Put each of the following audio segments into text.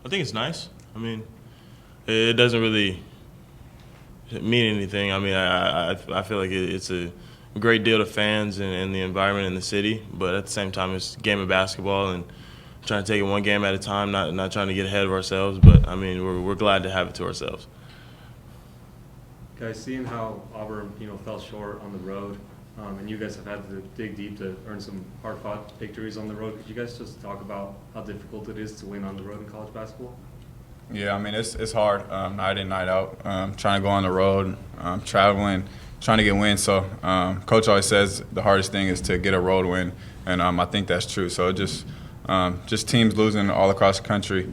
I think it's nice. I mean, it doesn't really mean anything. I mean, I feel like it's a great deal to fans and the environment in the city, but at the same time, it's a game of basketball and trying to take it one game at a time, not trying to get ahead of ourselves. But I mean, we're glad to have it to ourselves. Guys, seeing how Auburn, fell short on the road, and you guys have had to dig deep to earn some hard-fought victories on the road, could you guys just talk about how difficult it is to win on the road in college basketball? Yeah, I mean, it's hard, night in, night out, trying to go on the road, traveling, trying to get wins. So Coach always says the hardest thing is to get a road win, and I think that's true. So just teams losing all across the country.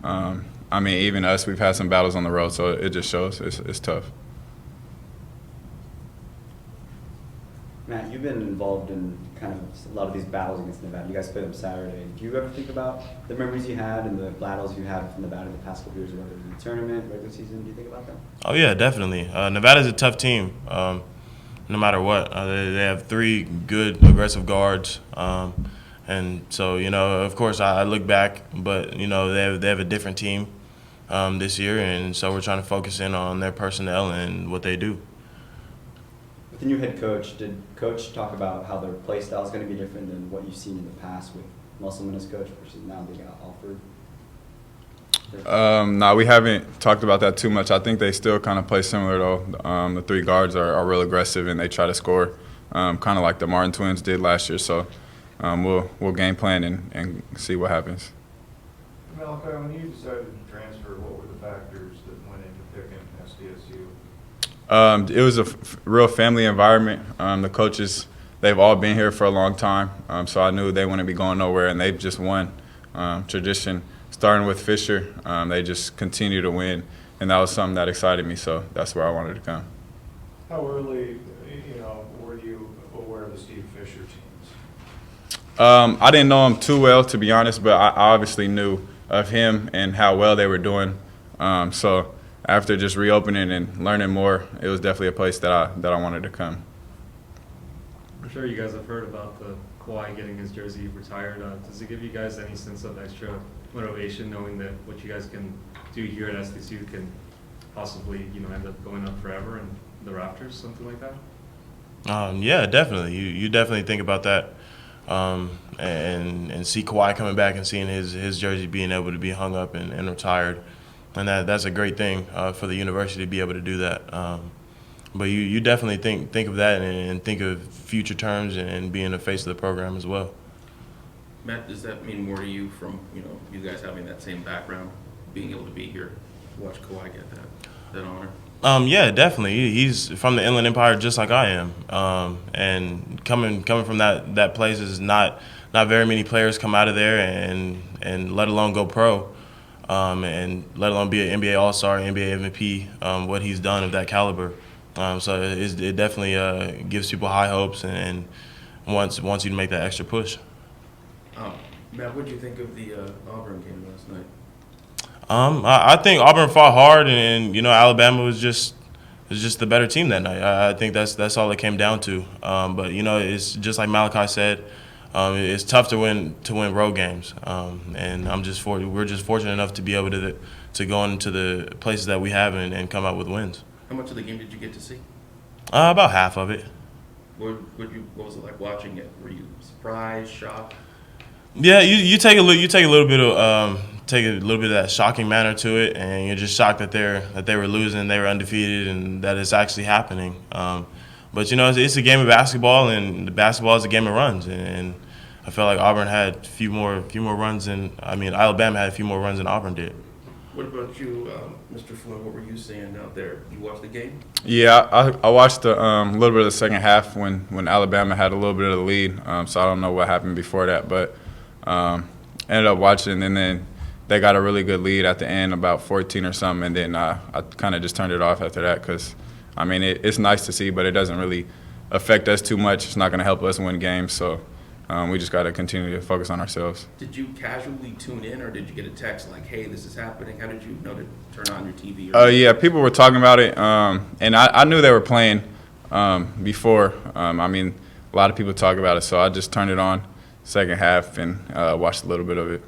I mean, even us, we've had some battles on the road, so it just shows it's tough. Matt, you've been involved in kind of a lot of these battles against Nevada. You guys played them Saturday. Do you ever think about the memories you had and the battles you had from Nevada the past couple years, whether it was in the tournament, regular season? Do you think about that? Oh yeah, definitely. Nevada's a tough team, no matter what. They have 3 good, aggressive guards, and so of course, I look back, but they have a different team this year, and so we're trying to focus in on their personnel and what they do. With the new head coach, did Coach talk about how their play style is going to be different than what you've seen in the past with Musselman as coach versus now they got Alford? No, we haven't talked about that too much. I think they still kind of play similar, though. The 3 guards are real aggressive, and they try to score, kind of like the Martin twins did last year. So we'll game plan and see what happens. Malachi, when you decided to transfer, what were the factors that went into picking Sdsu? It was a real family environment. The coaches, they've all been here for a long time, so I knew they wouldn't be going nowhere, and they've just won. Tradition, starting with Fisher, they just continue to win, and that was something that excited me, so that's where I wanted to come. How early, were you aware of the Steve Fisher teams? I didn't know him too well, to be honest, but I obviously knew of him and how well they were doing. So after just reopening and learning more, it was definitely a place that I wanted to come. I'm sure you guys have heard about the Kawhi getting his jersey retired. Does it give you guys any sense of extra motivation knowing that what you guys can do here at Sdsu can possibly end up going up forever in the rafters, something like that? Yeah, definitely. You definitely think about that, and see Kawhi coming back and seeing his jersey being able to be hung up and retired. And that's a great thing for the university to be able to do that. But you definitely think of that and think of future terms and being the face of the program as well. Matt, does that mean more to you from you guys having that same background, being able to be here, watch Kawhi get that honor? Yeah, definitely. He's from the Inland Empire just like I am, and coming from that place is not very many players come out of there and let alone go pro. And let alone be an NBA All-Star, NBA MVP, what he's done of that caliber. So it definitely gives people high hopes and wants you to make that extra push. Matt, what did you think of the Auburn game last night? I think Auburn fought hard, and Alabama was just the better team that night. I think that's all it came down to. But it's just like Malachi said. It's tough to win road games, and we're just fortunate enough to be able to go into the places that we have and come out with wins. How much of the game did you get to see? About half of it. What was it like watching it? Were you surprised, shocked? Yeah, you take a little bit of that shocking manner to it, and you're just shocked that they were losing, they were undefeated, and that it's actually happening. But it's a game of basketball, and the basketball is a game of runs, and I felt like Auburn had a few more runs Alabama had a few more runs than Auburn did. What about you, Mr. Flynn? What were you seeing out there? You watched the game? Yeah, I watched a little bit of the second half when Alabama had a little bit of the lead, so I don't know what happened before that, but ended up watching, and then they got a really good lead at the end, about 14 or something, and then I kind of just turned it off after that because, it's nice to see, but it doesn't really affect us too much. It's not going to help us win games, so we just got to continue to focus on ourselves. Did you casually tune in, or did you get a text like, hey, this is happening? How did you know to turn on your TV? Yeah, people were talking about it, and I knew they were playing before. A lot of people talk about it, so I just turned it on second half and watched a little bit of it.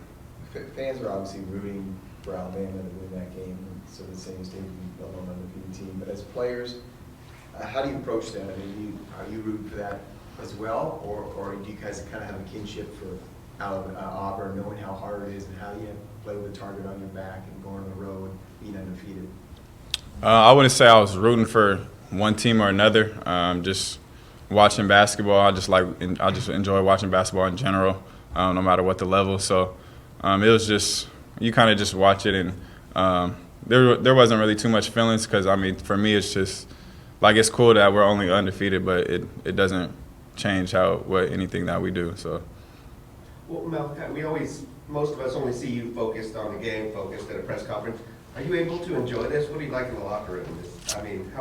Fans are obviously rooting for Alabama to win that game, so the same state alone undefeated team. But as players, how do you approach that? I mean, are you rooting for that as well, or do you guys kind of have a kinship for Auburn, knowing how hard it is and how you play with a target on your back and going on the road, being undefeated? I wouldn't say I was rooting for one team or another. Just watching basketball, I just enjoy watching basketball in general, no matter what the level. So it was just, you kind of just watch it, and there wasn't really too much feelings, because I mean, for me, it's just like, it's cool that we're only undefeated, but it doesn't change anything that we do. So. Well, Malachi, most of us only see you focused on the game, focused at a press conference. Are you able to enjoy this? What do you like in the locker room? I mean,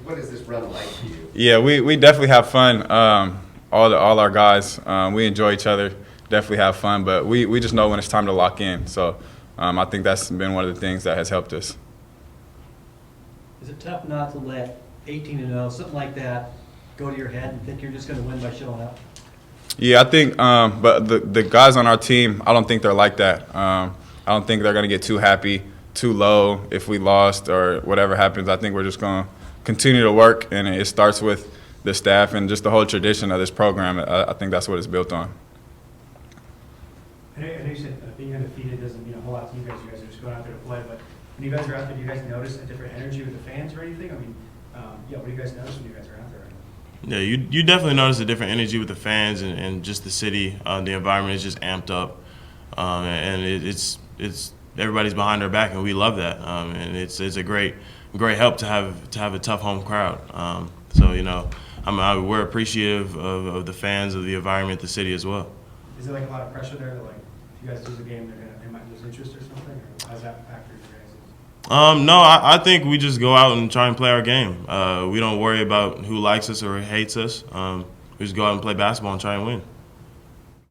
what is this run like for you? Yeah, we definitely have fun. All our guys, we enjoy each other, definitely have fun, but we just know when it's time to lock in. So I think that's been one of the things that has helped us. Is it tough not to let 18-0, something like that, go to your head and think you're just going to win by showing up? Yeah, I think, but the guys on our team, I don't think they're like that. I don't think they're going to get too happy, too low if we lost or whatever happens. I think we're just going to continue to work, and it starts with the staff and just the whole tradition of this program. I think that's what it's built on. I know you said being undefeated doesn't mean a whole lot to you guys. You guys are just going out there to play. But when you guys are out there, do you guys notice a different energy with the fans or anything? I mean, what do you guys notice when you guys are out there? Yeah, you definitely notice a different energy with the fans and just the city. The environment is just amped up, and it's everybody's behind our back, and we love that. And it's a great help to have a tough home crowd. So we're appreciative of the fans, of the environment, the city as well. Is there like a lot of pressure there that like if you guys lose a game, they might lose interest or something? Or how's that factor in your guys'? No, I think we just go out and try and play our game. We don't worry about who likes us or hates us. We just go out and play basketball and try and win.